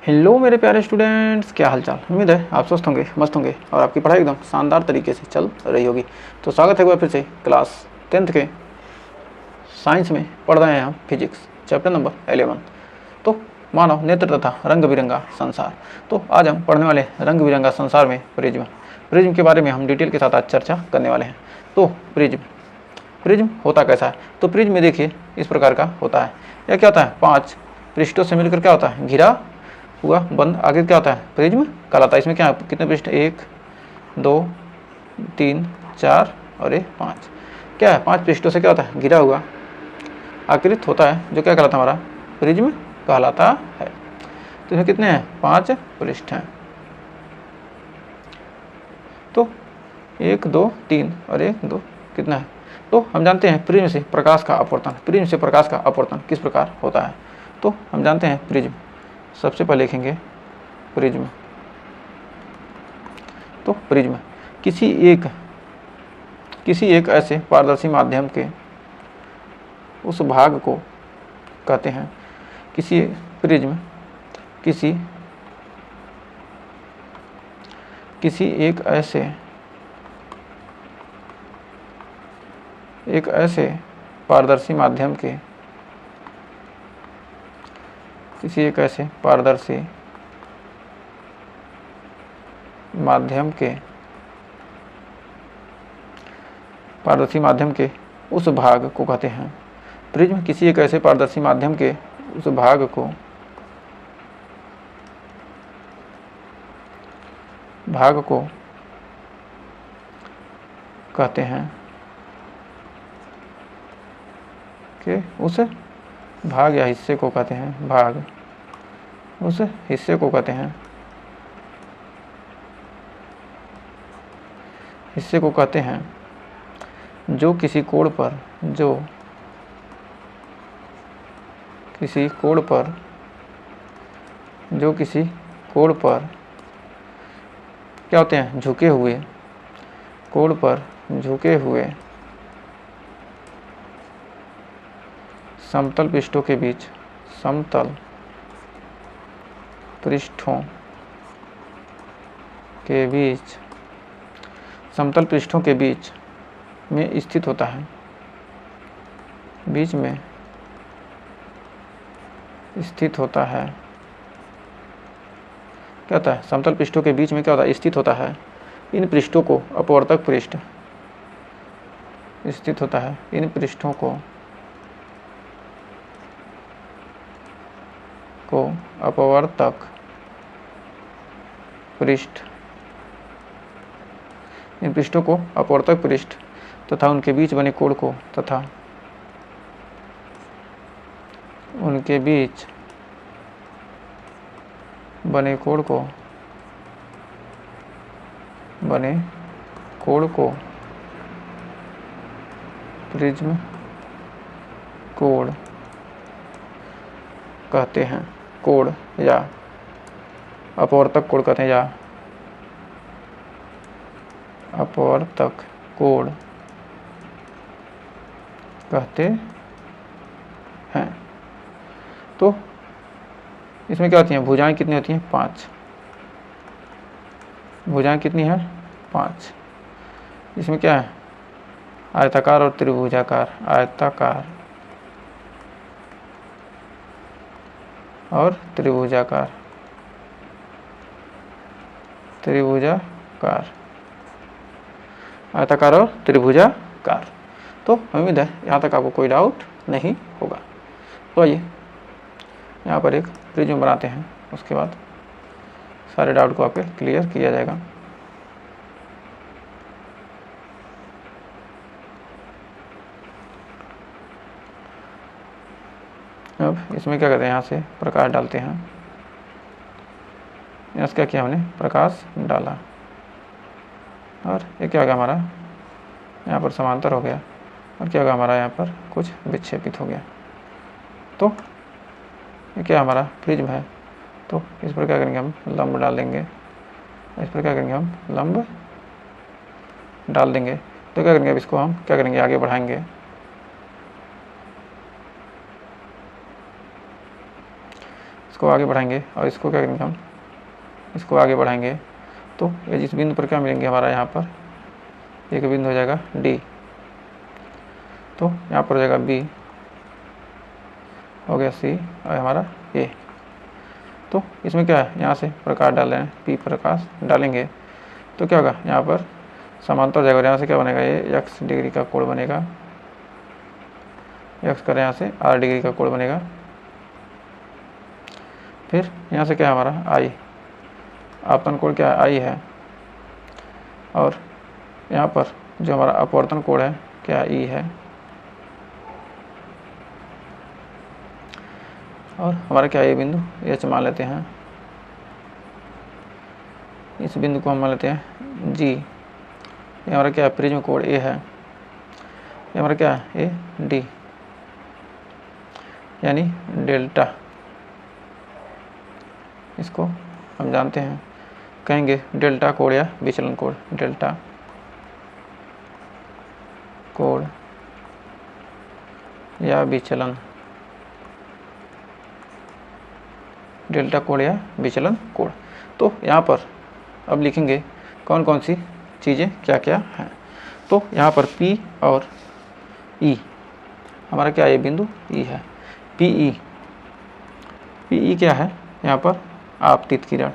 Hello मेरे प्यारे students, क्या हाल चाल। उम्मीद है आप स्वस्थ होंगे, मस्त होंगे और आपकी पढ़ाई एकदम शानदार तरीके से चल रही होगी। तो स्वागत है एक बार फिर से क्लास 10th के साइंस में। पढ़ रहे हैं हम फिजिक्स चैप्टर नंबर 11। तो मानव नेत्र तथा रंग बिरंगा संसार। तो आज हम पढ़ने वाले रंग बिरंगा संसार में प्रिज्म के बारे में हम डिटेल के साथ आज चर्चा करने वाले हैं। तो प्रिज्म होता कैसा है। तो प्रिज्म में देखिए इस प्रकार का होता है। यह क्या होता है, 5 पृष्ठों से मिलकर क्या होता है, घिरा हुआ बंद आगे क्या होता है, प्रिज्म कहलाता है। इसमें क्या कितने पृष्ठ, 1 2 3 4 और ये 5, क्या है 5 पृष्ठों से क्या होता है, घिरा हुआ आकृत होता है, जो क्या कहलाता है, हमारा प्रिज्म कहलाता है। तो इसमें कितने हैं, 5 पृष्ठ हैं। तो 1 2 3 और 1 2 कितना है। तो हम जानते हैं प्रिज्म से प्रकाश का अपवर्तन किस प्रकार होता है। तो हम जानते हैं प्रिज्म, सबसे पहले लिखेंगे प्रिज्म। तो प्रिज्म किसी एक ऐसे पारदर्शी माध्यम के उस भाग को कहते हैं, प्रिज्म किसी एक ऐसे पारदर्शी माध्यम के उस भाग को कहते हैं। प्रिज्म किसी एक ऐसे पारदर्शी माध्यम के उस भाग को कहते हैं कि उस भाग या हिस्से को कहते हैं, उस हिस्से को कहते हैं जो किसी कोण पर क्या होते हैं, झुके हुए समतल पृष्ठों के बीच में स्थित होता है, क्या होता है, समतल पृष्ठों के बीच में क्या होता है, स्थित होता है। इन पृष्ठों को अपवर्तक पृष्ठ स्थित होता है। इन पृष्ठों को अपवर्तक पृष्ठ तथा उनके बीच बने कोण को प्रिज्म कोण कहते हैं, कोण या अपवर्तक कोण कहते हैं, या अपवर्तक कोण कहते हैं। तो इसमें क्या होती हैं, भुजाएं कितनी होती हैं, 5 भुजाएं कितनी हैं, 5। इसमें क्या है, आयताकार और त्रिभुजाकार, आयताकार और त्रिभुजाकार। आयताकार और त्रिभुजाकार। तो उम्मीद है यहाँ तक आपको कोई डाउट नहीं होगा। तो आइए यहाँ पर एक प्रिज्म बनाते हैं, उसके बाद सारे डाउट को आपके क्लियर किया जाएगा। अब इसमें क्या करते हैं, यहाँ से प्रकाश डालते हैं। यहाँ से क्या किया हमने, प्रकाश डाला और ये क्या होगा, हमारा यहाँ पर समांतर हो गया और क्या होगा, हमारा यहाँ पर कुछ विक्षेपित हो गया। तो ये क्या हमारा प्रिज्म है। तो इस पर क्या करेंगे, हम लंब डाल देंगे। इस पर क्या करेंगे, हम लंब डाल देंगे। तो क्या करेंगे, अब इसको हम क्या करेंगे, आगे बढ़ाएंगे। इसको आगे बढ़ाएंगे और इसको क्या करेंगे हम, इसको आगे बढ़ाएंगे तो ये जिस बिंदु पर क्या मिलेंगे हमारा, यहाँ पर एक बिंदु हो जाएगा डी, तो यहाँ पर हो जाएगा बी, हो गया सी और हमारा ए। तो इसमें क्या है, यहाँ से प्रकाश डाल रहे हैं, पी प्रकाश डालेंगे तो क्या होगा, यहाँ पर समांतर हो जाएगा और यहाँ से क्या बनेगा, ये एक्स डिग्री का कोण बनेगा, एक्स करें यहाँ से आर डिग्री का कोण बनेगा। फिर यहाँ से क्या है हमारा आई, आपतन कोण क्या है, आई है, और यहाँ पर जो हमारा अपवर्तन कोण है क्या, ई है, और हमारा क्या ये बिंदु एच मान लेते हैं, इस बिंदु को हम मान लेते हैं जी। ये हमारा क्या है, प्रिज्म कोण ए है, ये हमारा क्या है, ए डी, यानी डेल्टा, इसको हम जानते हैं, कहेंगे डेल्टा कोण या विचलन कोण, डेल्टा कोण या विचलन, डेल्टा कोण या विचलन कोण। तो यहाँ पर अब लिखेंगे कौन कौन सी चीज़ें क्या क्या हैं। तो यहाँ पर P और E, हमारा क्या ये बिंदु E है, PE, PE क्या है, यहाँ पर आपतित किरण,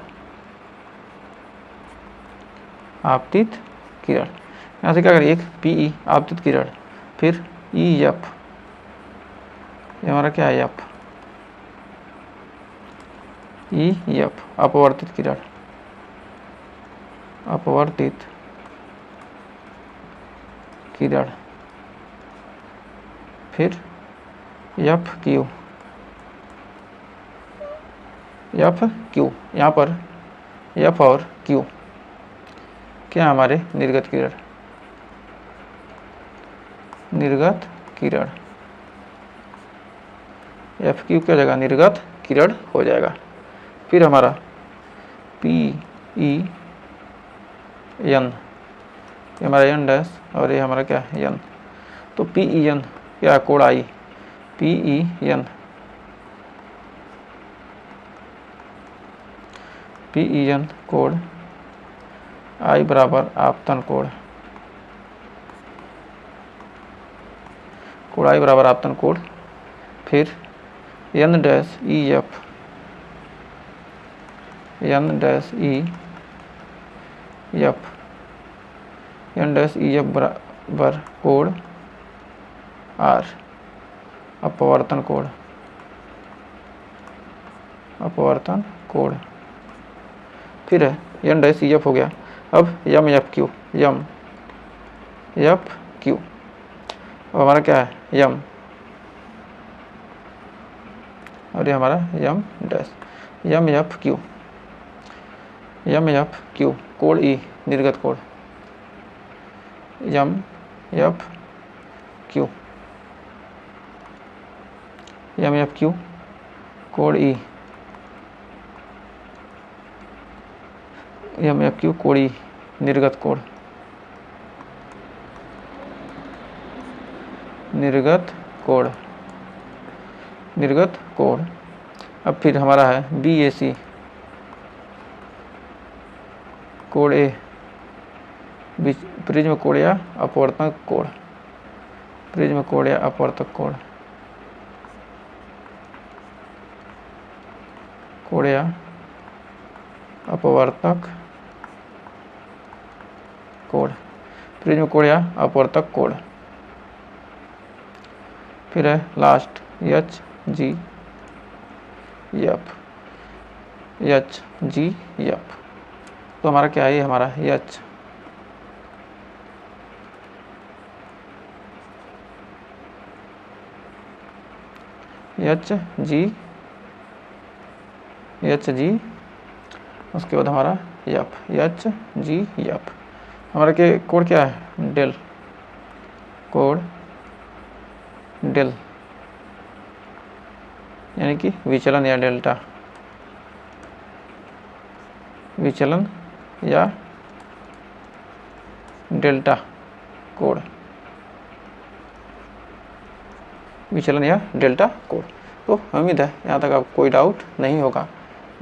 आपतित किरण, यहाँ से क्या करें, एक PE आपतित किरण, फिर EF, ये हमारा क्या है एफ, EF अपवर्तित किरण, अपवर्तित किरण, फिर FQ, FQ, यहाँ पर F और Q क्या हमारे निर्गत किरण, निर्गत किरण, FQ क्या जगह निर्गत किरण हो जाएगा। फिर हमारा PEN, ये हमारा एन डैश और ये हमारा क्या है एन, तो PEN क्या कोण आई, PEN, PEN कोण आई बराबर आपतन कोण, कोण आई बराबर आपतन कोण, फिर N dash EF, N dash EF, N dash EF बराबर कोण आर, अपवर्तन कोण, अपवर्तन कोण, फिर है एन डैश EF हो गया। अब MFQ, MFQ, अब हमारा क्या है M, और ये हमारा M डैश, MFQ, MFQ कोण E निर्गत कोण, MFQ, MFQ कोण E, MFQ कोण E निर्गत कोण, निर्गत कोण, निर्गत कोण। अब फिर हमारा है BAC कोण ए, प्रिज्म कोण या अपवर्तक कोण, प्रिज्म कोण या अपवर्तक कोण, कोण या अपवर्तक कोण, प्रिज्म कोण या अपवर्तक कोण। फिर है लास्ट HGF, तो हमारा क्या है, हमारा HG, उसके बाद हमारा HGF, हमारा के कोड क्या है, डेल, कोड डेल, यानी कि विचलन या डेल्टा, विचलन या डेल्टा कोड, विचलन या डेल्टा कोड। तो उम्मीद है यहाँ तक आपको कोई डाउट नहीं होगा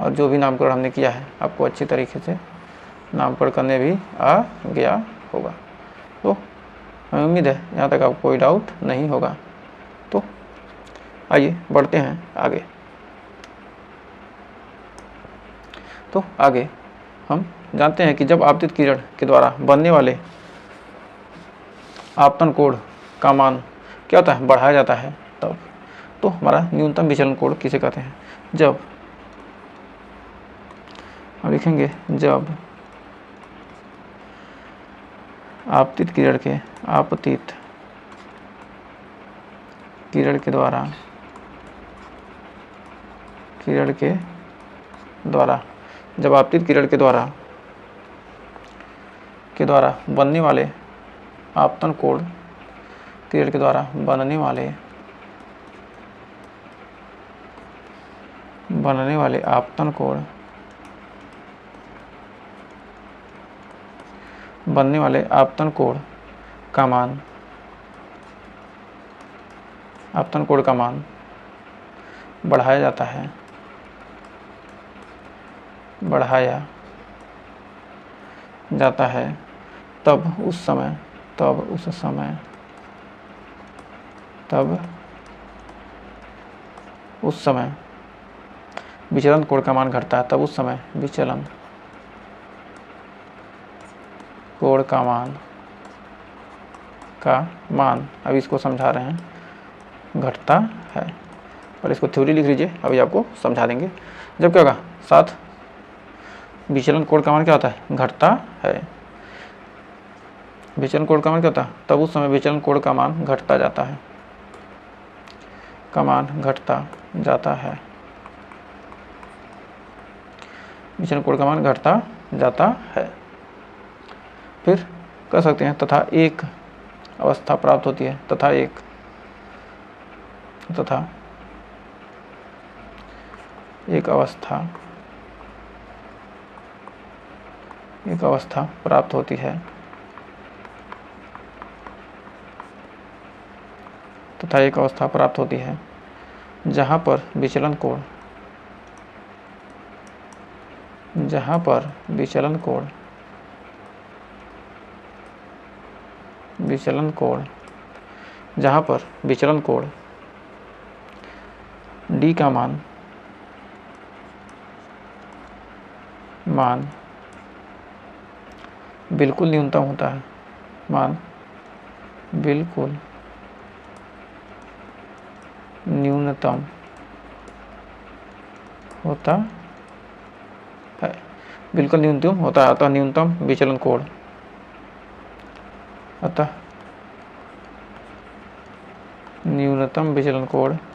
और जो भी नामकरण हमने किया है आपको अच्छी तरीके से नामकरण करने भी आ गया होगा। तो हमें उम्मीद है यहाँ तक आपको कोई डाउट नहीं होगा। तो आइए बढ़ते हैं आगे। तो आगे हम जानते हैं कि जब आपतित किरण के द्वारा बनने वाले आपतन कोण का मान क्या होता है, बढ़ाया जाता है तब। तो हमारा न्यूनतम विचलन कोण किसे कहते हैं? जब हम लिखेंगे जब आपतित किरण के द्वारा जब आपतित किरण के द्वारा बनने वाले आपतन कोण किरण के द्वारा बनने वाले आपतन कोण का मान बढ़ाया जाता है तब उस समय विचलन कोण का मान घटता है। तब उस समय विचलन कोण का मान अभी इसको समझा रहे हैं, घटता है। और इसको थ्योरी लिख लीजिए, अभी आपको समझा देंगे। जब क्या होगा, साथ विचलन कोण का मान क्या होता है, घटता है। विचलन कोण का मान क्या होता है, तब उस समय विचलन कोण का मान घटता जाता है, विचलन कोण का मान घटता जाता है। फिर कह सकते हैं तथा एक अवस्था प्राप्त होती है, तथा एक अवस्था प्राप्त होती है, जहाँ पर विचलन कोण d का मान बिल्कुल न्यूनतम होता है, बिल्कुल न्यूनतम होता है, अतः न्यूनतम विचलन कोण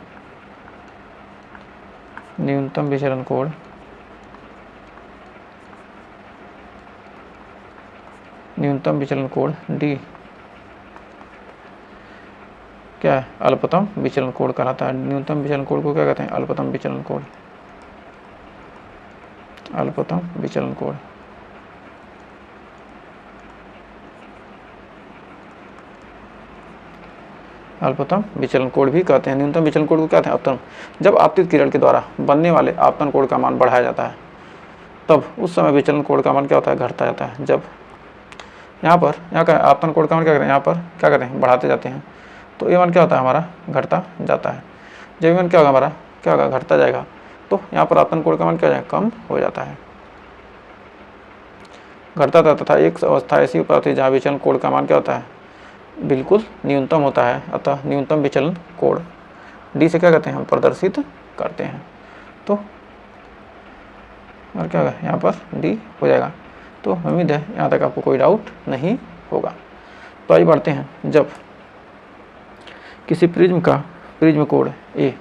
न्यूनतम विचलन कोण d क्या है, अल्पतम विचलन कोण कहलाता है। न्यूनतम विचलन कोण को क्या कहते हैं, अल्पतम विचलन कोण। अल्पतम विचलन कोण भी कहते हैं। न्यूनतम विचलन कोण को क्या कहते हैं, अवतरण। जब आपतित किरण के द्वारा बनने वाले आपतन कोण का मान बढ़ाया जाता है तब उस समय विचलन कोण का मान क्या होता है, घटता जाता है। जब यहाँ का आपतन कोण का मान क्या करते हैं, यहाँ पर क्या करते हैं, बढ़ाते जाते हैं, तो ये मान क्या होता है, हमारा घटता जाता है। जब मान क्या होगा, हमारा क्या होगा, घटता जाएगा, तो यहाँ पर आपतन कोण का मान क्या हो जाएगा, कम हो जाता है, घटता था। तथा एक अवस्था ऐसी प्राप्त होती है जहाँ विचलन कोण का मान क्या होता है, बिल्कुल न्यूनतम होता है, अतः न्यूनतम विचलन कोण d से क्या कहते हैं, हम प्रदर्शित करते हैं। तो और क्या होगा, यहाँ पर d हो जाएगा। तो उम्मीद है यहाँ तक आपको कोई डाउट नहीं होगा। तो आइए बढ़ते हैं। जब किसी प्रिज्म कोण A,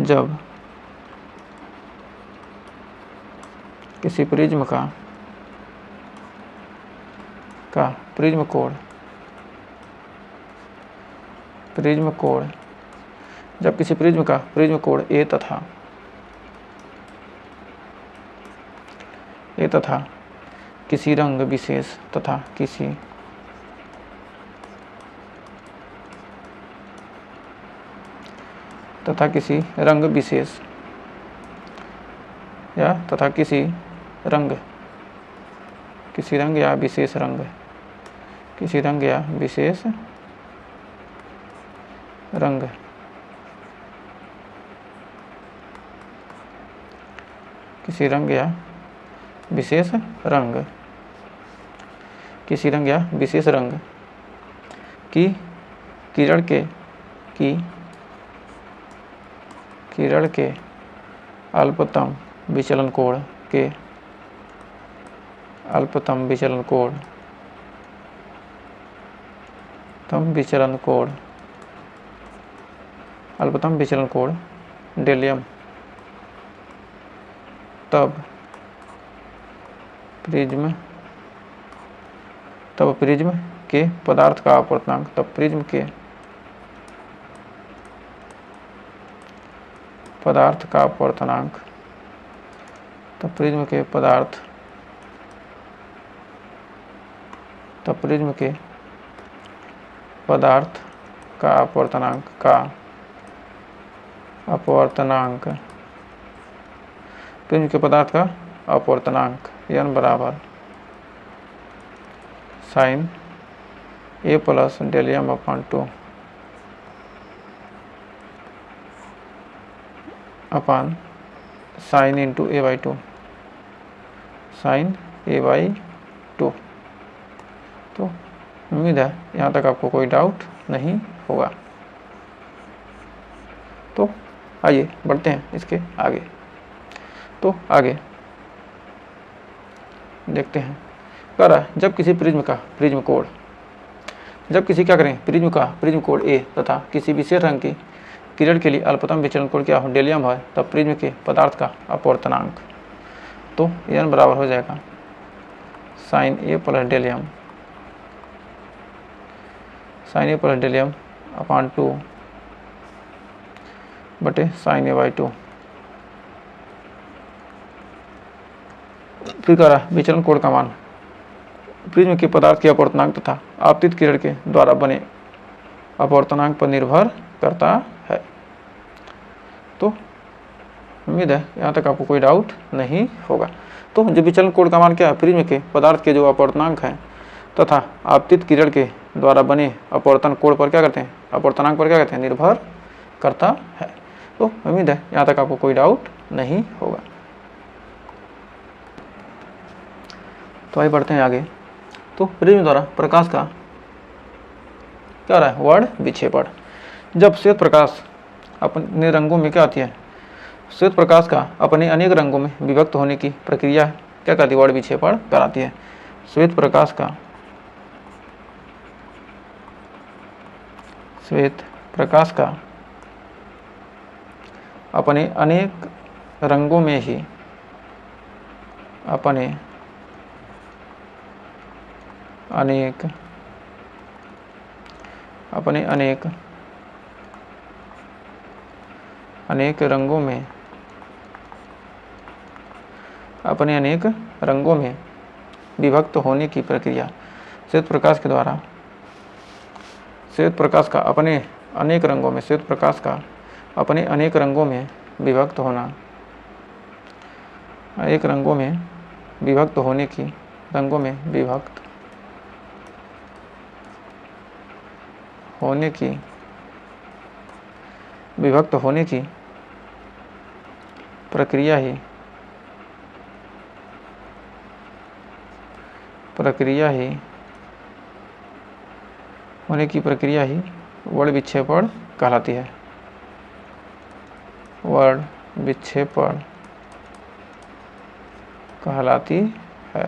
जब किसी प्रिज्म कोण जब किसी प्रिज्म कोण A तथा किसी रंग विशेष तथा किसी तथा किसी रंग विशेष या तथा किसी रंग या विशेष रंग, किसी रंग या विशेष रंग, किसी रंग या विशेष रंग, किसी रंग या विशेष रंग की किरण के अल्पतम विचलन कोण के अल्पतम विचलन कोण डेलियम तब प्रिज्म के पदार्थ का अपवर्तनांक, तब प्रिज्म के पदार्थ का अपवर्तनांक, तब प्रिज्म के पदार्थ, तब प्रिज्म के पदार्थ का अपवर्तनांक, प्रिज्म के पदार्थ का अपवर्तनांक n बराबर साइन a प्लस डेलियम upon 2 upon sine into a by 2, sine a by 2। तो उम्मीद है यहाँ तक आपको कोई डाउट नहीं होगा। तो आइए बढ़ते हैं इसके आगे। तो आगे देखते हैं, कह रहा है जब किसी प्रिज्म कोण, जब किसी क्या करें प्रिज्म कोण A तथा किसी विशेष रंग की किरण के लिए अल्पतम विचलन कोण क्या हो, डेलियम है, तब प्रिज्म के पदार्थ का अपवर्तनांक, तो n बराबर हो जाएगा साइन a प्लस डेलियम अपॉन 2 बटे साइन a बाई 2। फिर कह रहा है विचलन कोण का मान प्रिज्म के पदार्थ के अपवर्तनांक तथा आपतित किरण के द्वारा बने अपवर्तनांक पर निर्भर करता है। तो उम्मीद है यहाँ तक आपको कोई डाउट नहीं होगा। तो जो विचलन कोण का मान क्या है, प्रिज्म के पदार्थ के जो अपवर्तनांक हैं तथा आपतित किरण के द्वारा बने अपवर्तन कोण पर क्या करते हैं, अपवर्तनांक पर क्या कहते हैं, निर्भर करता है। तो उम्मीद है यहाँ तक आपको कोई डाउट नहीं होगा। तो आइए बढ़ते हैं आगे। तो प्रिज्म द्वारा प्रकाश का क्या रहा है, वर्ण विक्षेपण। जब श्वेत प्रकाश अपने रंगों में क्या आती है, श्वेत प्रकाश का अपने अनेक रंगों में विभक्त होने की प्रक्रिया क्या कहती है, वर्ण विक्षेपण कराती है। श्वेत प्रकाश का अपने अनेक रंगों में ही अनेक रंगों में विभक्त होने की प्रक्रिया श्वेत प्रकाश का अपने अनेक रंगों में, श्वेत प्रकाश का अपने अनेक रंगों में विभक्त होना, एक रंगों में विभक्त होने की, रंगों में विभक्त होने की प्रक्रिया ही वर्ण विक्षेपण कहलाती है। वर्ण विक्षेपण कहलाती है।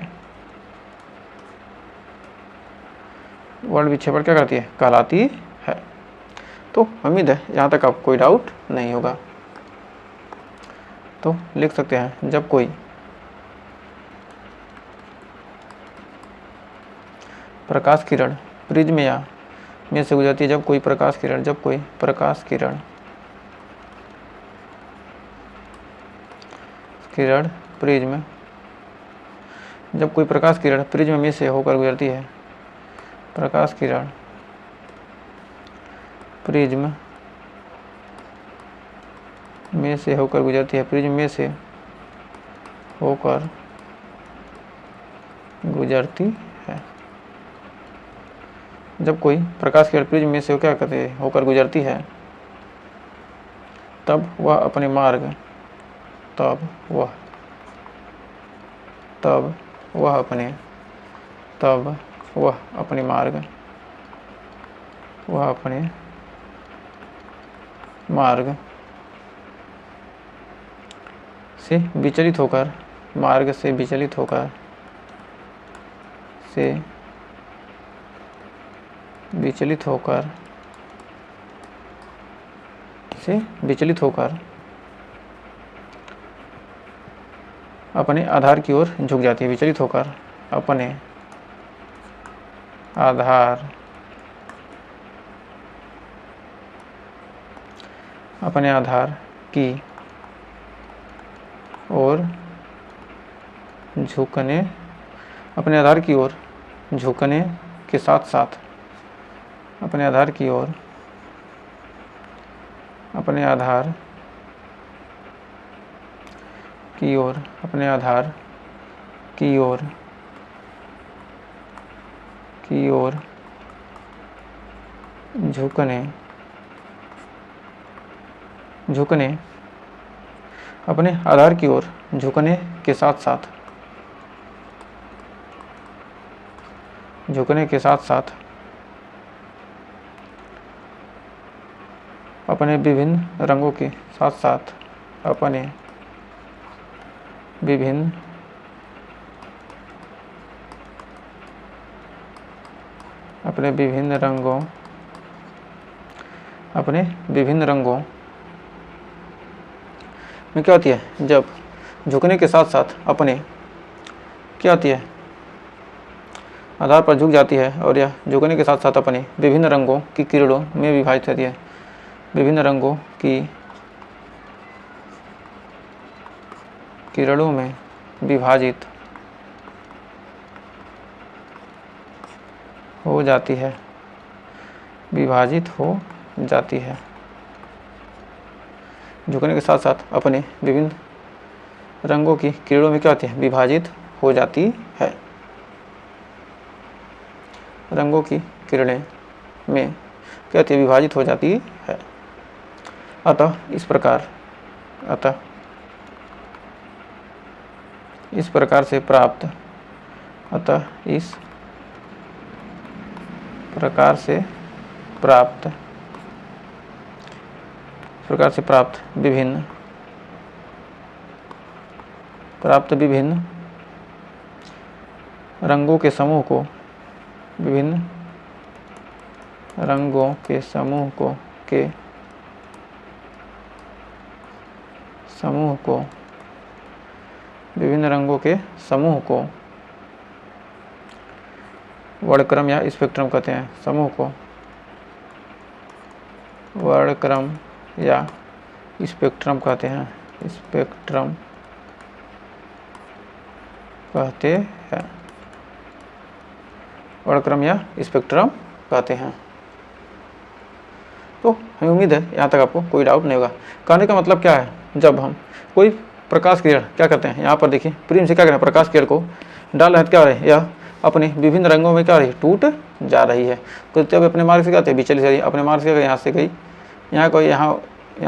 वर्ण विक्षेपण क्या करती है, कहलाती है। तो उम्मीद है यहाँ तक आपको कोई डाउट नहीं होगा। तो लिख सकते हैं जब कोई प्रकाश किरण प्रिज्म या में से गुजरती है, जब कोई प्रकाश किरण प्रिज्म, जब कोई प्रकाश किरण प्रिज्म में से होकर गुजरती है, प्रकाश किरण प्रिज्म में से होकर गुजरती है, प्रिज्म में से होकर गुजरती है। जब कोई प्रकाश किरण प्रिज्म में से क्या कहते हैं होकर गुजरती है, तब वह अपने मार्ग तब वह अपने मार्ग से विचलित होकर अपने आधार की ओर झुक जाती है, विचलित होकर अपने आधार की ओर झुकने के साथ साथ अपने आधार की ओर झुकने के साथ साथ अपने विभिन्न रंगों के साथ साथ अपने विभिन्न रंगों में क्या होती है, जब झुकने के साथ साथ अपने क्या होती है आधार पर झुक जाती है, और यह झुकने के साथ साथ अपने विभिन्न रंगों की किरणों में विभाजित होती है, विभिन्न रंगों की किरणों में विभाजित हो जाती है, झुकने के साथ साथ अपने विभिन्न रंगों की किरणों में क्या होती है, विभाजित हो जाती है। रंगों की किरणें में क्या होती है, विभाजित हो जाती है। अतः इस प्रकार से प्राप्त विभिन्न रंगों के समूह को वर्णक्रम या स्पेक्ट्रम कहते हैं, समूह को वर्णक्रम या स्पेक्ट्रम कहते हैं, वर्णक्रम या स्पेक्ट्रम कहते हैं। तो हमें उम्मीद है यहाँ तक आपको कोई डाउट नहीं होगा। कहने का मतलब क्या है, जब हम कोई प्रकाश किरण क्या करते हैं, यहाँ पर देखिए प्रिज्म से क्या करें, प्रकाश किरण को डाल रहे हैं, क्या हो रहा है, यह अपने विभिन्न रंगों में क्या हो रही है, टूट जा रही है। तो जब अपने मार्ग से क्या होते हैं, विचलित हो रही है, अपने मार्ग से यहाँ से गई, यहाँ कोई यहाँ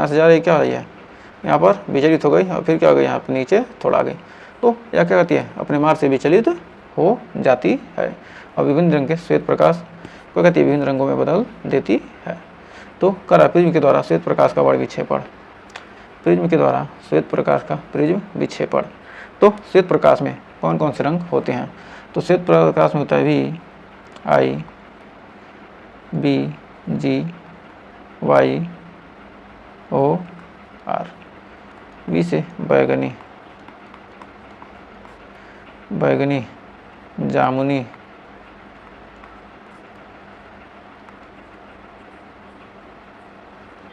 से जा रही है, क्या हो रही है, यहाँ पर विचलित हो गई, और फिर क्या हो गई, यहाँ पर नीचे थोड़ा आ गई, तो यह क्या कहती है, अपने मार्ग से विचलित हो जाती है, और विभिन्न रंग के श्वेत प्रकाश को कहती है विभिन्न रंगों में बदल देती है। तो करा प्रिज्म के द्वारा श्वेत प्रकाश का वर्ण विक्षेपण, तो श्वेत प्रकाश में कौन कौन से रंग होते हैं, तो श्वेत प्रकाश में होता है VIBGYOR, वी से बैगनी, जामुनी,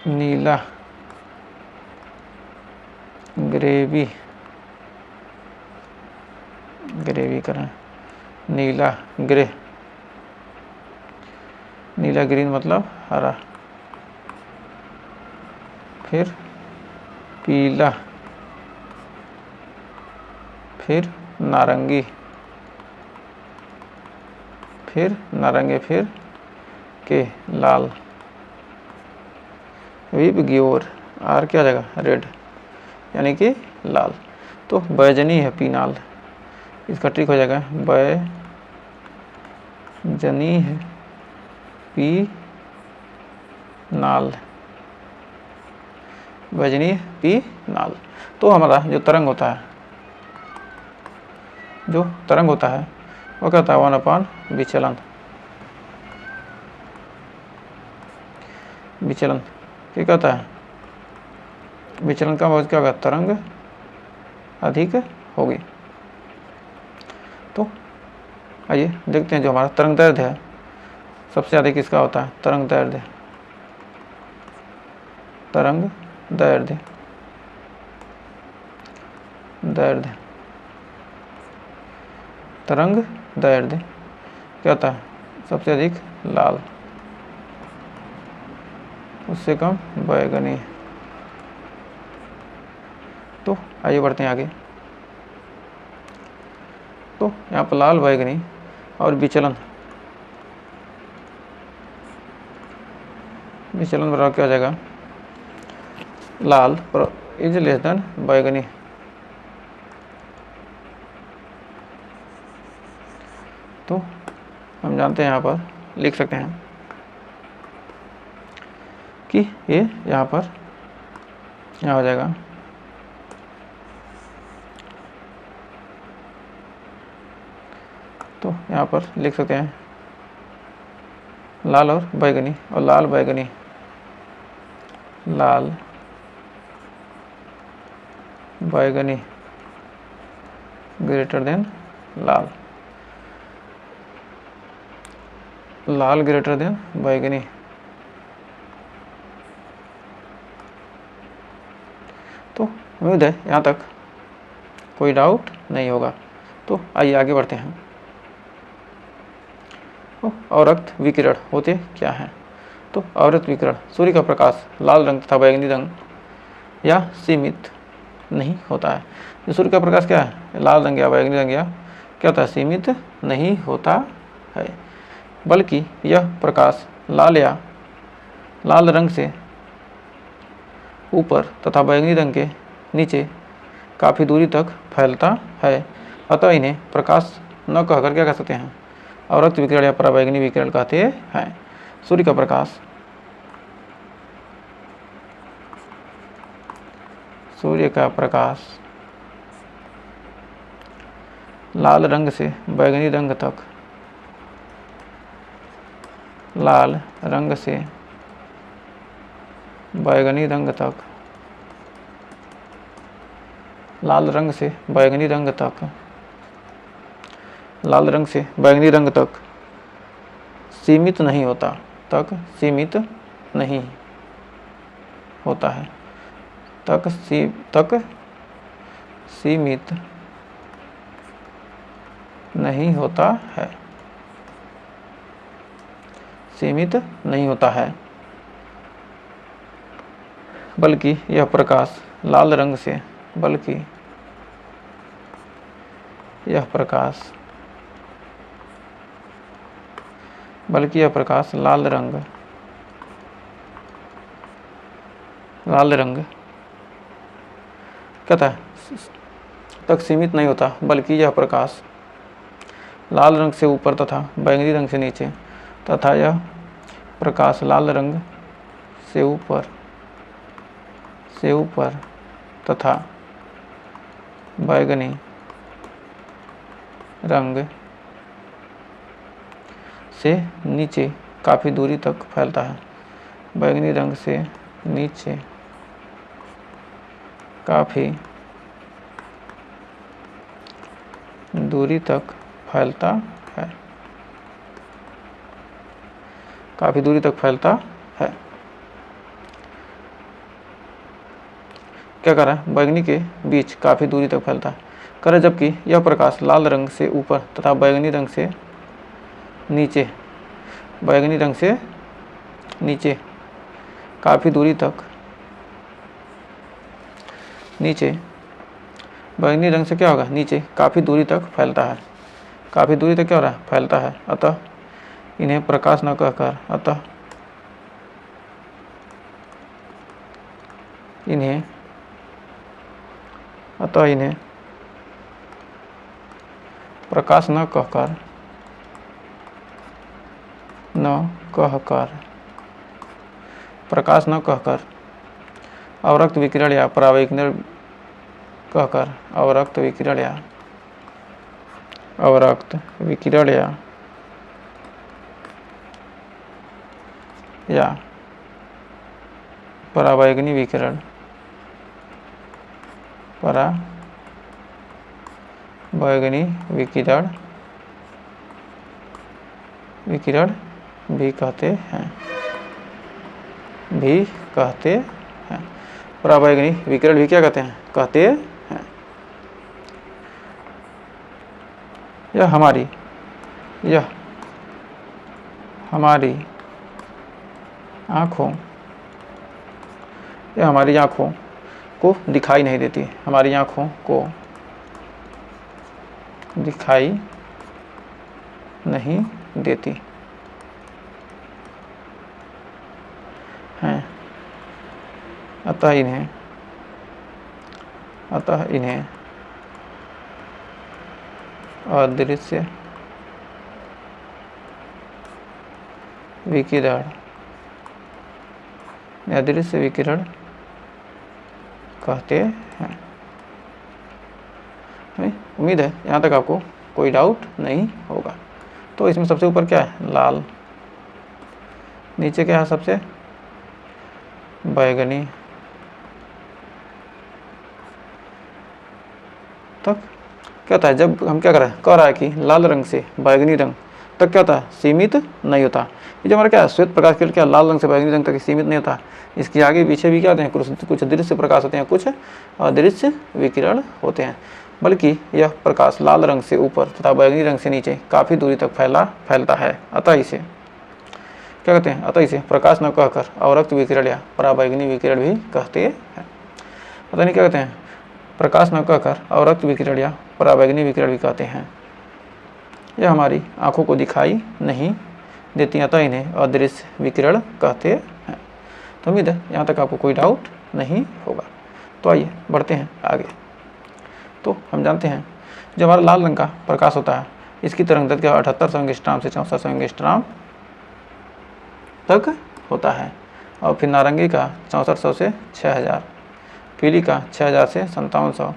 नीला, ग्रेवी करें, नीला ग्रीन मतलब हरा, फिर पीला, फिर नारंगी, फिर नारंगी, फिर के लाल, विबग्योर, आर क्या आ जाएगा रेड, यानी कि लाल। तो बैजनी है पीनाल, इसका ट्रिक हो जाएगा बैजनी है पी नाल, बैजनी पी नाल। तो हमारा जो तरंग होता है, जो तरंग होता है वो क्या होता है 1/, विचलन, विचलन क्या कहता है, विचलन का मतलब क्या होगा, तरंग अधिक होगी। तो आइए देखते हैं जो हमारा तरंग दैर्ध्य है सबसे अधिक किसका होता है, तरंग दैर्ध्य, तरंग दैर्ध्य, दैर्ध्य, तरंग दैर्ध्य क्या होता है सबसे अधिक लाल, उससे कम बैगनी। तो आइए बढ़ते हैं आगे। तो यहाँ पर लाल, बैगनी और विचलन, विचलन बराबर क्या हो जाएगा, लाल इज लेस देन बैगनी। तो हम जानते हैं यहाँ पर लिख सकते हैं कि ये यहाँ पर यहाँ हो जाएगा तो यहाँ पर लिख सकते हैं लाल और बैगनी, और लाल बैगनी, लाल बैगनी ग्रेटर देन लाल, लाल ग्रेटर देन बैगनी। तो उम्मीद है यहाँ तक कोई डाउट नहीं होगा। तो आइए आगे बढ़ते हैं। अवरक्त विकिरण होते क्या हैं। तो अवरक्त विकिरण सूर्य का प्रकाश लाल रंग तथा बैगनी रंग या सीमित नहीं होता है। जो सूर्य का प्रकाश क्या है, लाल रंग या बैगनी रंग या क्या होता है, सीमित नहीं होता है, बल्कि यह प्रकाश लाल या लाल रंग से ऊपर तथा बैगनी रंग के नीचे काफ़ी दूरी तक फैलता है। अतः इन्हें प्रकाश न कहकर क्या कह सकते हैं, अवरक्त विकिरण या पराबैंगनी विकिरण कहते हैं। सूर्य का प्रकाश, सूर्य का प्रकाश लाल रंग से बैगनी रंग तक, लाल रंग से बैगनी रंग तक, लाल रंग से बैगनी रंग तक, लाल रंग से बैगनी रंग तक सीमित नहीं होता, तक सीमित नहीं होता है, तक सीमित नहीं होता है, सीमित नहीं होता है, बल्कि यह प्रकाश लाल रंग से, बल्कि यह प्रकाश लाल रंग कहता है तक सीमित नहीं होता, बल्कि यह प्रकाश लाल रंग से ऊपर तथा बैंगनी रंग से नीचे, तथा यह प्रकाश लाल रंग से ऊपर तथा बैंगनी रंग से नीचे काफ़ी दूरी तक फैलता है। बैंगनी रंग से नीचे काफ़ी दूरी तक फैलता है, काफ़ी दूरी तक फैलता है। क्या कर रहा है, बैंगनी के बीच काफ़ी दूरी तक फैलता है, कर रहा है, जबकि यह प्रकाश लाल रंग से ऊपर तथा बैंगनी रंग से नीचे, बैंगनी रंग से नीचे काफ़ी दूरी तक नीचे बैंगनी रंग से क्या होगा, नीचे काफ़ी दूरी तक फैलता है, काफ़ी दूरी तक क्या हो रहा है, फैलता है। अतः इन्हें प्रकाश न कहकर इन्हें प्रकाश न कहकर प्रकाश न कहकर अवरक्त विकिरण या परावैंगनी कहकर अवरक्त विकिरण या परावैंगनी विकिरण भी कहते हैं, परावैंगनी विकिरण भी क्या कहते हैं, यह हमारी आँखों को दिखाई नहीं देती, हमारी आँखों को दिखाई नहीं देती हैं। अतः इन्हें अदृश्य विकिरण कहते हैं। उम्मीद है यहाँ तक आपको कोई डाउट नहीं होगा। तो इसमें सबसे ऊपर क्या है, लाल, नीचे क्या है सबसे बैगनी, तक क्या होता है, जब हम क्या कह रहा है कि लाल रंग से बैगनी रंग तक क्या होता है, सीमित नहीं होता। ये जो हमारा क्या है श्वेत प्रकाश के लिए क्या लाल रंग से बैगनी रंग तक सीमित नहीं होता, इसके आगे पीछे भी क्या होते हैं, कुछ दृश्य प्रकाश होते हैं, कुछ अदृश्य विकिरण होते हैं। बल्कि यह प्रकाश लाल रंग से ऊपर तथा बैगनी रंग से नीचे काफ़ी दूरी तक फैलता है। अतः इसे क्या कहते हैं, अतः इसे प्रकाश न कहकर अवरक्त विकिरण या परावैंगनी विकिरण भी कहते हैं। अतः नहीं क्या कहते हैं, प्रकाश न कहकर अवरक्त विकिरण या परावैंगनी विकिरण भी कहते हैं। यह हमारी आँखों को दिखाई नहीं देती, अतः इन्हें अदृश्य विकिरण कहते हैं। तो उम्मीद है यहाँ तक आपको कोई डाउट नहीं होगा। तो आइए बढ़ते हैं आगे। तो हम जानते हैं जो हमारा लाल रंग का प्रकाश होता है, इसकी तरंग दैर्घ्य 7800 एंगस्ट्रॉम से 6400 एंगस्ट्रॉम तक होता है। और फिर नारंगी का 6400 से 6000, पीली का 6000 से 5700,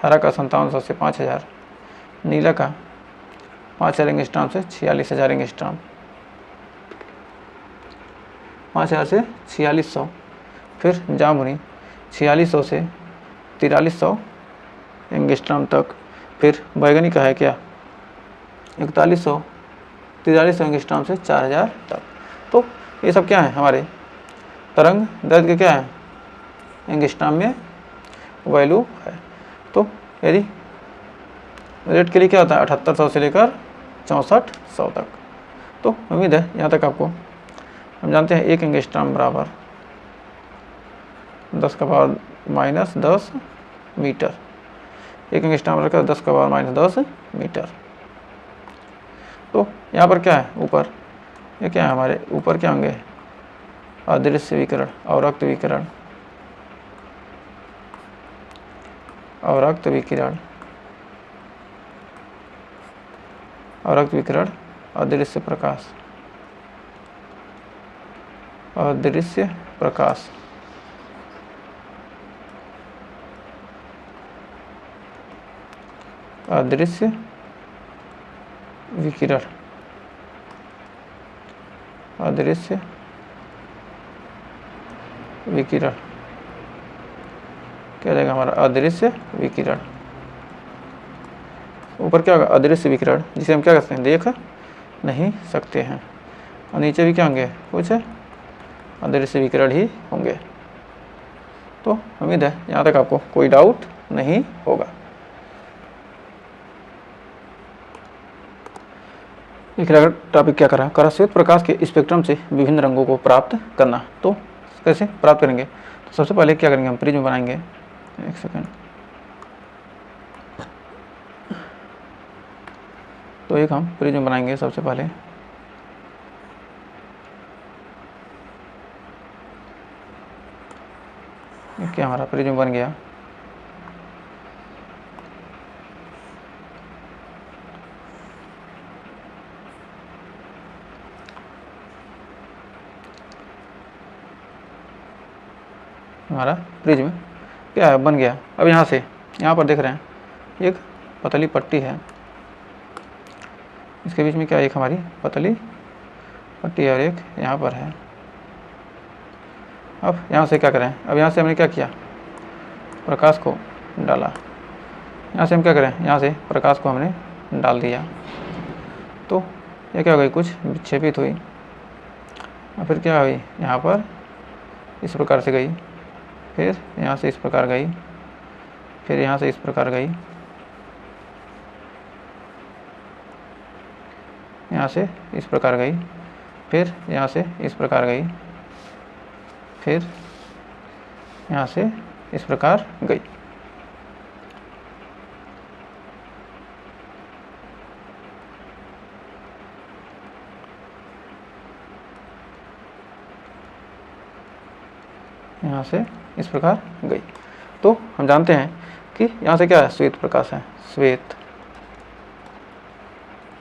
हरा का 5700 से 5000, नीला का 5000 एंगस्ट्रॉम से 46000 एंगस्ट्रॉम, 5000 से 4600, फिर जामुनी 4600 से 4300 एंगस्ट्रॉम तक, फिर बैगनी का है क्या 4100 4300 एंगस्ट्रॉम से 4000 तक। तो ये सब क्या है, हमारे तरंग दैर्घ्य क्या है, एंगस्ट्रॉम में वैल्यू है। तो यदि रेड के लिए क्या होता है 7800 से लेकर 6400 तक। तो उम्मीद है यहाँ तक आपको हम जानते हैं 1 एंगस्ट्रॉम बराबर 10⁻−10 मीटर, 1 एंगस्ट्रॉम रखकर 10⁻−10 मीटर। तो यहाँ पर क्या है, ऊपर ये क्या है, हमारे ऊपर क्या होंगे अदृश्य विकिरण, अवरक्त विकिरण, अवरक्त विकिरण, अदृश्य प्रकाश, अदृश्य प्रकाश, अदृश्य विकिरण, अदृश्य विकिरण क्या रहेगा हमारा अदृश्य विकिरण। ऊपर क्या होगा अदृश्य विकिरण, जिसे हम क्या कर सकते हैं, देख नहीं सकते हैं, और नीचे भी क्या होंगे कुछ अदृश्य विकिरण ही होंगे। तो उम्मीद है यहाँ तक आपको कोई डाउट नहीं होगा। एक टॉपिक क्या करा श्वेत प्रकाश के स्पेक्ट्रम से विभिन्न रंगों को प्राप्त करना। तो कैसे प्राप्त करेंगे, तो सबसे पहले क्या करेंगे, हम प्रिज्म बनाएंगे। एक सेकेंड। तो एक हम प्रिज्म बनाएंगे सबसे पहले। क्या हमारा प्रिज्म बन गया। हमारा प्रिज्म क्या है, बन गया। अब यहाँ से यहाँ पर देख रहे हैं एक पतली पट्टी है, इसके बीच में क्या एक हमारी पतली पट्टी है और एक यहाँ पर है। अब यहाँ से क्या करें, अब यहाँ से हमने क्या किया, प्रकाश को डाला। यहाँ से हम क्या करें, यहाँ से प्रकाश को हमने डाल दिया, तो ये क्या हो गई, कुछ विक्षेपित हुई और फिर क्या हुई, यहाँ पर इस प्रकार से गई, फिर यहाँ से इस प्रकार गई, फिर यहाँ से इस प्रकार गई, यहाँ से इस प्रकार गई, फिर यहाँ से इस प्रकार गई, फिर यहाँ से इस प्रकार गई। यहाँ से इस प्रकार गई। तो हम जानते हैं कि यहाँ से क्या है, श्वेत प्रकाश है, श्वेत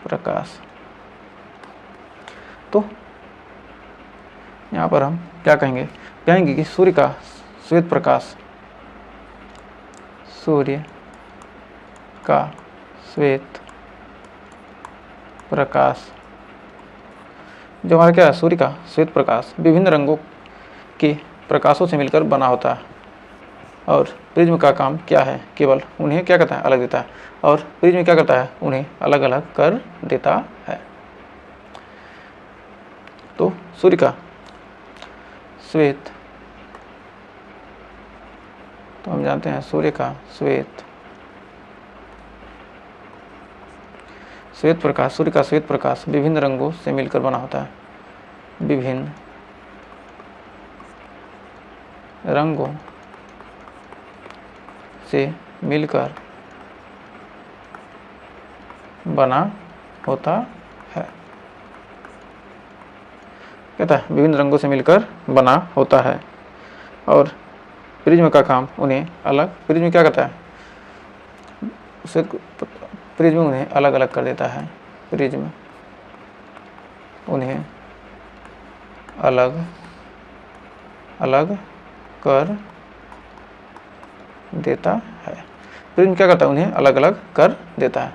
प्रकाश। तो यहाँ पर हम क्या कहेंगे, कहेंगे कि सूर्य का श्वेत प्रकाश, सूर्य का श्वेत प्रकाश, जो हमारा क्या है, सूर्य का श्वेत प्रकाश विभिन्न रंगों के प्रकाशों से मिलकर बना होता है। और प्रिज्म का काम क्या है, केवल उन्हें क्या करता है, अलग देता है। और प्रिज्म क्या करता है, उन्हें अलग अलग कर देता है। तो सूर्य का श्वेत, तो हम जानते हैं सूर्य का श्वेत प्रकाश, सूर्य का श्वेत प्रकाश विभिन्न रंगों से मिलकर बना होता है, विभिन्न रंगों से मिलकर बना होता है। कहता है विभिन्न रंगों से मिलकर बना होता है। और प्रिज्म का काम उन्हें अलग, प्रिज्म क्या करता है, प्रिज्म उन्हें अलग अलग कर देता है, प्रिज्म उन्हें अलग अलग कर देता है। प्रिज्म क्या करता है, उन्हें अलग अलग कर देता है।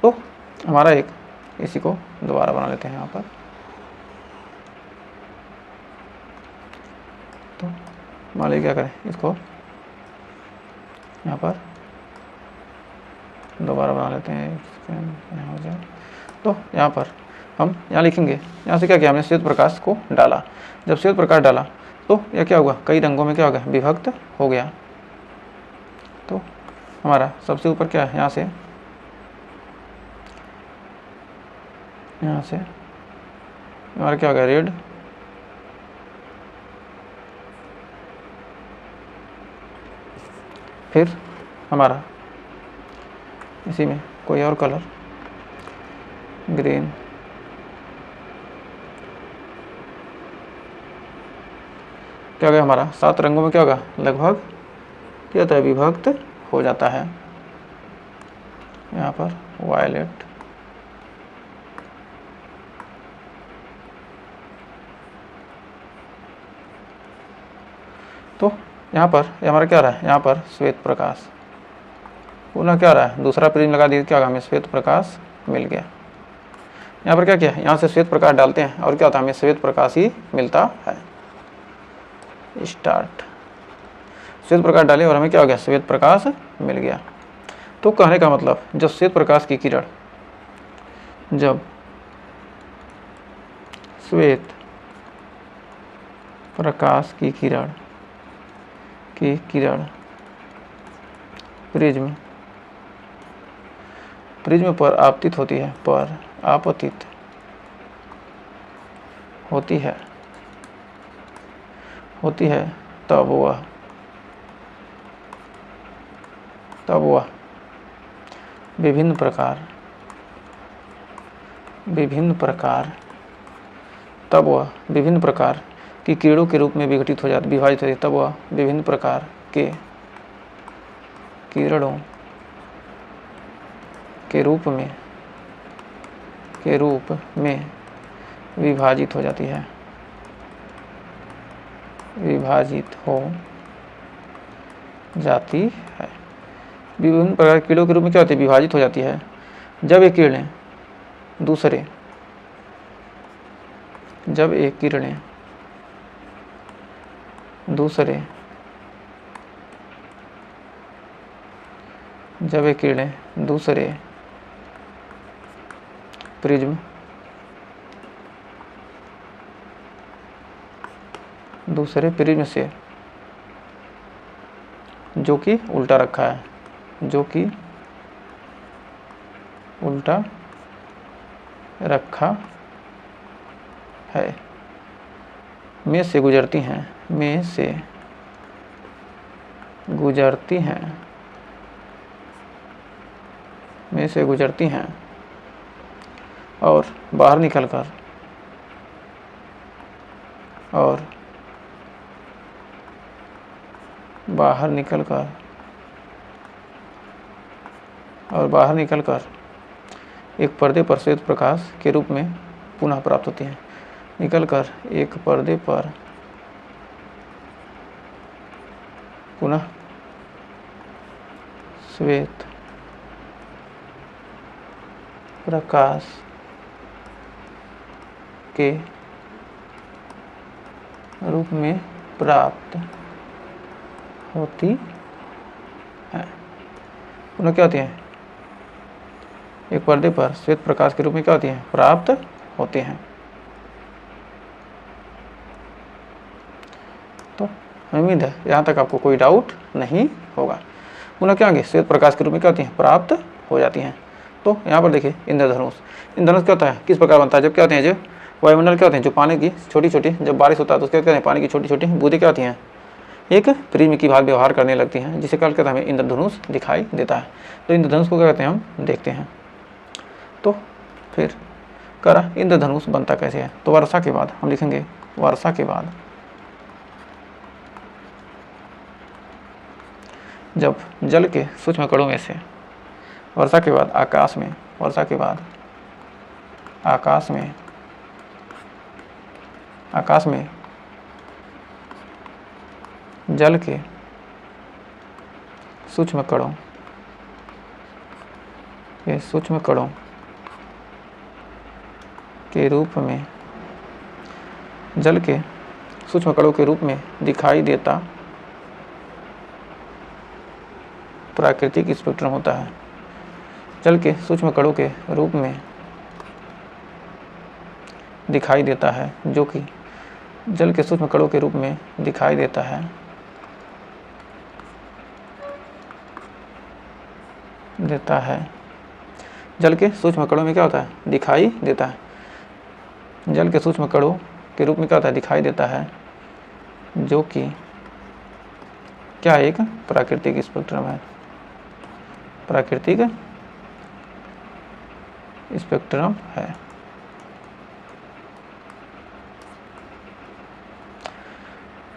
तो हमारा एक, इसी को दोबारा बना लेते हैं यहाँ पर। तो मान लीजिए क्या करें, इसको यहाँ पर दोबारा बना लेते हैं, यहाँ हो जाए। तो यहाँ पर हम यहाँ लिखेंगे, यहाँ से क्या किया हमने, श्वेत प्रकाश को डाला। जब श्वेत प्रकाश डाला तो यह क्या हुआ, कई रंगों में क्या हो गया, विभक्त हो गया। तो हमारा सबसे ऊपर क्या है, यहाँ से हमारा क्या हो गया, रेड, फिर हमारा इसी में कोई और कलर, ग्रीन, क्या हो गया, हमारा 7 रंगों में क्या होगा, लगभग क्या होता है, विभक्त हो जाता है। यहाँ पर वायलेट, तो यहाँ पर हमारा क्या रहा है, यहाँ पर श्वेत प्रकाश, पुनः क्या रहा है, दूसरा प्रिज्म लगा दिया, क्या होगा, हमें श्वेत प्रकाश मिल गया। यहाँ पर क्या किया, यहाँ से श्वेत प्रकाश डालते हैं और क्या होता है, हमें श्वेत प्रकाश ही मिलता है। स्टार्ट, श्वेत प्रकाश डाले और हमें क्या हो गया, श्वेत प्रकाश मिल गया। तो कहने का मतलब, जब श्वेत प्रकाश की किरण, जब श्वेत प्रकाश की किरण प्रिज्म पर आपतित होती है, पर आपतित होती है, तब तब वह विभिन्न प्रकार की कीड़ों के रूप में विभाजित हो जाती है। तब वह विभिन्न प्रकार के कीड़ों के रूप में विभाजित हो जाती है। विभिन्न प्रकार के कीड़ों के रूप में क्या होती है? विभाजित हो जाती है। जब एक किरणें दूसरे प्रिज्म से, जो कि उल्टा रखा है, में से गुजरती हैं और बाहर निकलकर एक पर्दे पर श्वेत प्रकाश के रूप में पुनः प्राप्त होती हैं। निकलकर एक पर्दे पर पुनः श्वेत प्रकाश के रूप में प्राप्त होती है। पुनः क्या होती हैं? एक पर्दे पर श्वेत प्रकाश के रूप में क्या होती हैं? प्राप्त होते हैं। तो उम्मीद है यहाँ तक आपको कोई डाउट नहीं होगा। पुनः क्या होंगे? श्वेत प्रकाश के रूप में क्या होती हैं? प्राप्त हो जाती हैं। तो यहाँ पर देखिए इंद्रधनुष क्या होता है? किस प्रकार बनता है? जब क्या होते हैं, जो वायुमंडल क्या होते हैं, जो पानी की छोटी छोटी, जब बारिश होता है तो उसके क्या होते हैं? पानी की छोटी छोटी बूंदें क्या होती हैं? एक प्रिज्म की भांति व्यवहार करने लगती हैं, जिसे क्या कहते हैं? हमें इंद्रधनुष दिखाई देता है। तो इंद्रधनुष को क्या कहते हैं? हम देखते हैं। तो फिर करा इंद्रधनुष बनता कैसे है? तो वर्षा के बाद हम लिखेंगे, वर्षा के बाद जब जल के सूक्ष्म कणों में से, वर्षा के बाद आकाश में जल के सूक्ष्म कणों के रूप में दिखाई देता प्राकृतिक स्पेक्ट्रम होता है। जल के सूक्ष्म कणों के रूप में दिखाई देता है, जो कि जल के सूक्ष्म कणों के रूप में दिखाई देता है, जल के सूक्ष्म कणों में क्या होता है? दिखाई देता है। जल के सूक्ष्म कणों के रूप में क्या होता है? दिखाई देता है, जो कि क्या एक प्राकृतिक स्पेक्ट्रम है। प्राकृतिक स्पेक्ट्रम है।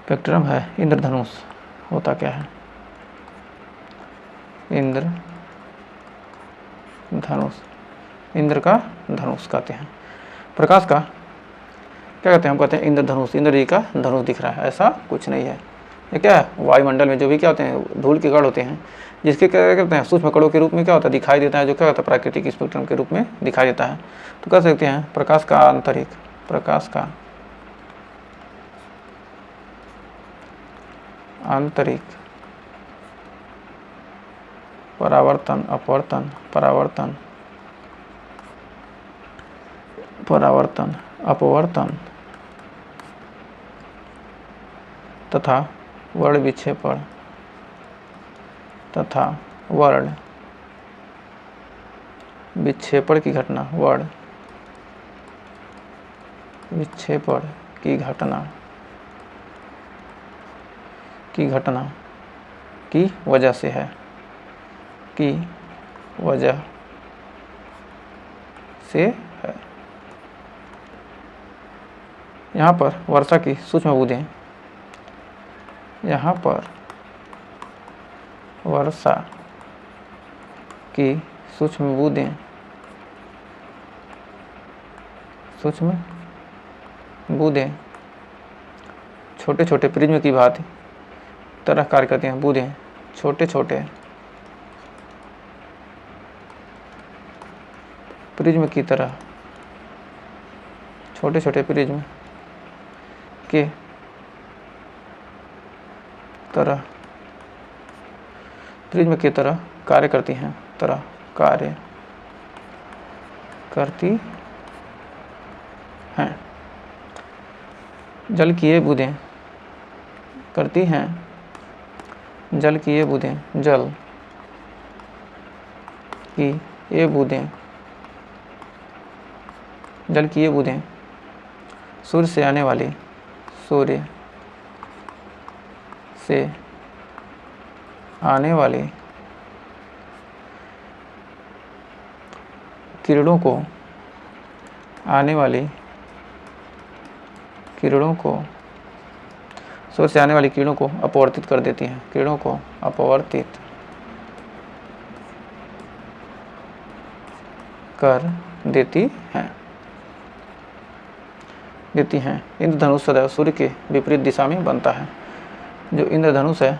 स्पेक्ट्रम है इंद्रधनुष। होता क्या है? इंद्र का धनुष कहते हैं। प्रकाश का क्या कहते हैं? हम कहते हैं इंद्रधनुष। इंद्र जी का धनुष दिख रहा है, ऐसा कुछ नहीं है। ये क्या है? वायुमंडल में जो भी क्या होते हैं? धूल के कण होते हैं, जिसके क्या करते हैं? सूक्ष्म कणों के रूप में क्या होता है? दिखाई देता है, जो क्या होता है? प्राकृतिक स्पेक्ट्रम के रूप में दिखाई देता है। तो कह सकते हैं प्रकाश का आंतरिक परावर्तन अपवर्तन तथा वर्ण विक्षेपण की घटना, की वजह से है। की वजह से है। यहाँ पर वर्षा की सूक्ष्म बूंदें, यहाँ पर वर्षा की सूक्ष्म बूंदें छोटे छोटे प्रिज्म की भांति तरह कार्य करती हैं। बूंदें छोटे छोटे प्रिज्म की तरह, छोटे छोटे प्रिज्म के तरह, प्रिज्म की तरह कार्य करती हैं, तरह कार्य करती हैं। जल की ये बूंदें करती हैं, जल की ये बूंदें, जल की ये बूंदें, जल की ये बूंदें सूर्य से आने वाली, सूर्य से आने वाली किरणों को, आने वाली किरणों को, सूर्य से आने वाली किरणों को अपवर्तित कर देती हैं, किरणों को अपवर्तित कर देती हैं। इंद्रधनुष सदैव सूर्य के विपरीत दिशा में बनता है। जो इंद्रधनुष है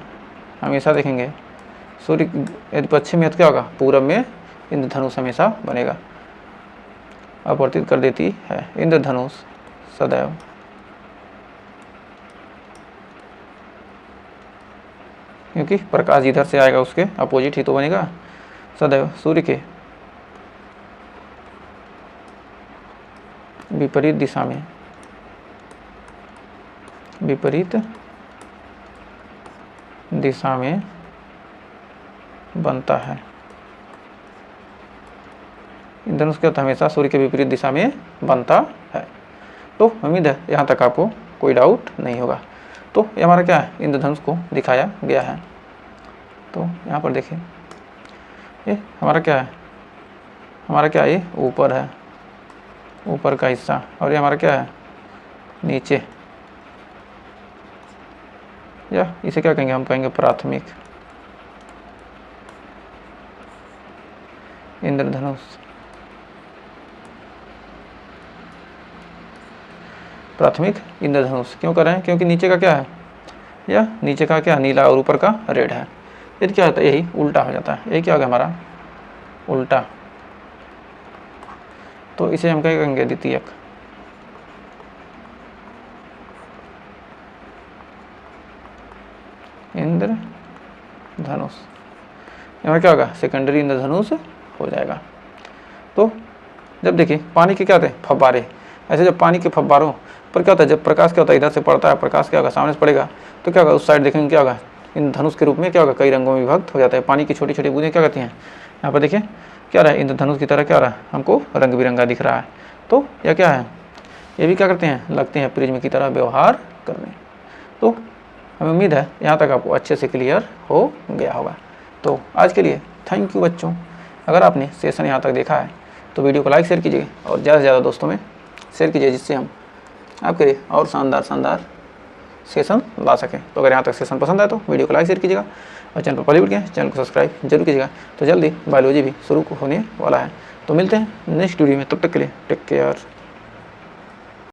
हमेशा देखेंगे सूर्य यदि पश्चिम में तो क्या होगा, पूरब में इंद्रधनुष हमेशा बनेगा, अपवर्तित कर देती है। इंद्रधनुष सदैव क्योंकि प्रकाश इधर से आएगा उसके अपोजिट ही तो बनेगा, सदैव सूर्य के विपरीत दिशा में, विपरीत दिशा में बनता है। इंद्रधनुष क्या होता है, हमेशा सूर्य के विपरीत दिशा में बनता है। तो उम्मीद है यहाँ तक आपको कोई डाउट नहीं होगा। तो ये हमारा क्या है, इंद्रधनुष को दिखाया गया है। तो यहाँ पर देखिए ये हमारा क्या है, हमारा क्या है, ये ऊपर है, ऊपर का हिस्सा, और ये हमारा क्या है, नीचे, या इसे क्या कहेंगे, हम कहेंगे प्राथमिक इंद्रधनुष। प्राथमिक इंद्रधनुष क्यों कर रहे हैं, क्योंकि नीचे का क्या है, या नीचे का क्या नीला और ऊपर का रेड है। यदि क्या होता है, यही उल्टा हो जाता है, यही क्या होगा हमारा उल्टा, तो इसे हम क्या कहेंगे, द्वितीयक। इंद्रधनुष यहाँ क्या होगा, सेकेंडरी इंद्रधनुष हो जाएगा। तो जब देखिए पानी के क्या होते हैं, फव्वारे, ऐसे जब पानी के फव्वारों पर क्या होता है, जब प्रकाश क्या होता है इधर से पड़ता है, प्रकाश क्या होगा सामने से पड़ेगा, तो क्या होगा उस साइड देखेंगे क्या होगा, इंद्रधनुष के रूप में क्या होगा, कई रंगों में विभक्त हो जाता है। पानी की छोटी छोटी बूंदें क्या करती हैं, यहाँ पर देखिए क्या रहा है, इंद्रधनुष की तरह क्या रहा है, हमको रंग बिरंगा दिख रहा है। तो यह क्या है, ये भी क्या करते हैं, लगते हैं प्रिज्म की तरह व्यवहार करने। तो हमें उम्मीद है यहाँ तक आपको अच्छे से क्लियर हो गया होगा। तो आज के लिए थैंक यू बच्चों। अगर आपने सेशन यहाँ तक देखा है तो वीडियो को लाइक शेयर कीजिए और ज़्यादा से ज़्यादा दोस्तों में शेयर कीजिए, जिससे हम आपके लिए और शानदार सेशन ला सकें। तो अगर यहाँ तक सेशन पसंद आए तो वीडियो को लाइक शेयर कीजिएगा और चैनल पर पहली बार गए चैनल को सब्सक्राइब जरूर कीजिएगा। तो जल्दी बायोलॉजी भी शुरू होने वाला है। तो मिलते हैं नेक्स्ट वीडियो में, तब तक के लिए टेक केयर।